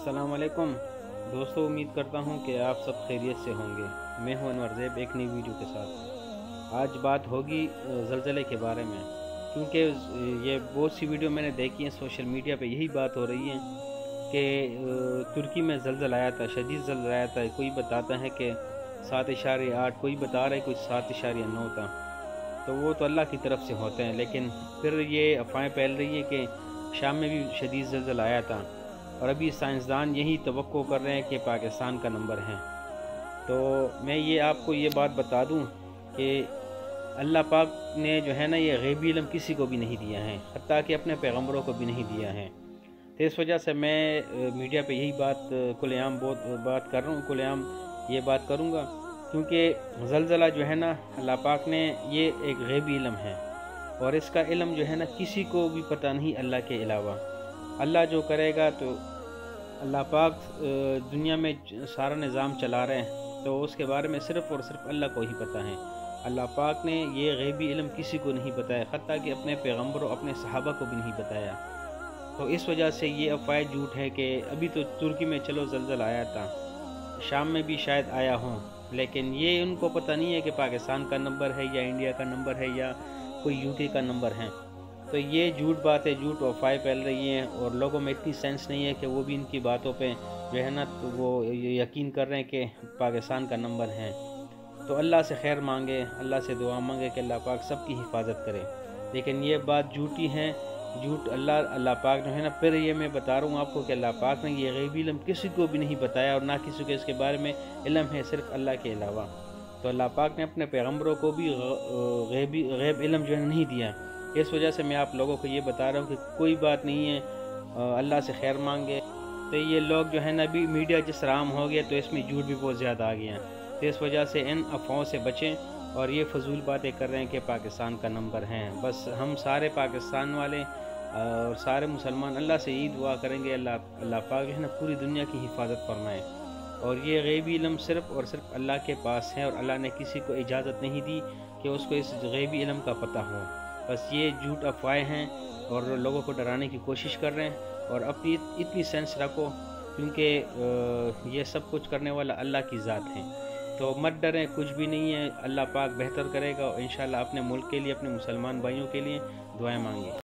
अस्सलाम वालेकुम दोस्तों, उम्मीद करता हूँ कि आप सब खैरियत से होंगे। मैं हूं अनवर ज़ैब एक नई वीडियो के साथ। आज बात होगी ज़लज़ले के बारे में, क्योंकि ये बहुत सी वीडियो मैंने देखी हैं सोशल मीडिया पे। यही बात हो रही है कि तुर्की में ज़लज़ला आया था, शदीद ज़लज़ला आया था। कोई बताता है कि 7.8, कोई बता रहा है कोई 7.9 था। तो वो तो अल्लाह की तरफ से होते हैं, लेकिन फिर ये अफवाहें फैल रही हैं कि शाम में भी शदीद ज़लज़ला आया था, और अभी साइंसदान यही तवक्को कर रहे हैं कि पाकिस्तान का नंबर है। तो मैं ये आपको ये बात बता दूं कि अल्लाह पाक ने जो है ना, ये गैबी इल्म किसी को भी नहीं दिया है, हत्ता कि अपने पैगम्बरों को भी नहीं दिया है। तो इस वजह से मैं मीडिया पे यही बात खुलेआम बात कर रहा हूँ, खुलेआम ये बात करूँगा, क्योंकि ज़लज़ला जो है ना, अल्लाह पाक ने ये एक गैबी इल्म है, और इसका इल्म जो है ना किसी को भी पता नहीं अल्लाह के अलावा। अल्लाह जो करेगा, तो अल्लाह पाक दुनिया में सारा निज़ाम चला रहे हैं, तो उसके बारे में सिर्फ़ और सिर्फ अल्लाह को ही पता है। अल्लाह पाक ने ये गैबी इल्म किसी को नहीं बताया, हत्ता कि अपने पैगम्बरों, अपने सहाबा को भी नहीं बताया। तो इस वजह से ये अफवाह झूठ है कि अभी तो तुर्की में चलो ज़लज़ला आया था, शाम में भी शायद आया हो, लेकिन ये उनको पता नहीं है कि पाकिस्तान का नंबर है या इंडिया का नंबर है या कोई यूके का नंबर है। तो ये झूठ बात है, झूठ अफवाहें फैल रही हैं, और लोगों में इतनी सेंस नहीं है कि वो भी इनकी बातों पे जो है ना, तो वो यकीन कर रहे हैं कि पाकिस्तान का नंबर है। तो अल्लाह से खैर मांगे, अल्लाह से दुआ मांगे कि अल्लाह पाक सबकी हिफाजत करे। लेकिन ये बात झूठी है, झूठ अल्लाह पाक जो है ना, फिर ये मैं बता रहा हूँ आपको कि अल्लाह पाक ने ये गैबी इल्म किसी को भी नहीं बताया, और ना किसी को इसके बारे में इल्म है, सिर्फ अल्लाह के अलावा। तो अल्लाह पाक ने अपने पैगम्बरों को भी गैब इल्म जो है नहीं दिया। इस वजह से मैं आप लोगों को ये बता रहा हूँ कि कोई बात नहीं है, अल्लाह से खैर मांगे। तो ये लोग जो है ना, अभी मीडिया जिस राम हो गया, तो इसमें झूठ भी बहुत ज़्यादा आ गया। तो इस वजह से इन अफवाहों से बचें, और ये फजूल बातें कर रहे हैं कि पाकिस्तान का नंबर है। बस हम सारे पाकिस्तान वाले और सारे मुसलमान अल्लाह से यही दुआ करेंगे, अल्लाह पाक जो है ना पूरी दुनिया की हिफाजत फरमाए। और ये गैबी इल्म सिर्फ़ और सिर्फ अल्लाह के पास है, और अल्लाह ने किसी को इजाज़त नहीं दी कि उसको इस गैबी इल्म का पता हो। बस ये झूठ अफवाहें हैं, और लोगों को डराने की कोशिश कर रहे हैं। और अपनी इतनी सेंस रखो, क्योंकि ये सब कुछ करने वाला अल्लाह की ज़ात है। तो मत डरें, कुछ भी नहीं है, अल्लाह पाक बेहतर करेगा, और इंशाल्लाह अपने मुल्क के लिए, अपने मुसलमान भाइयों के लिए दुआएं मांगे।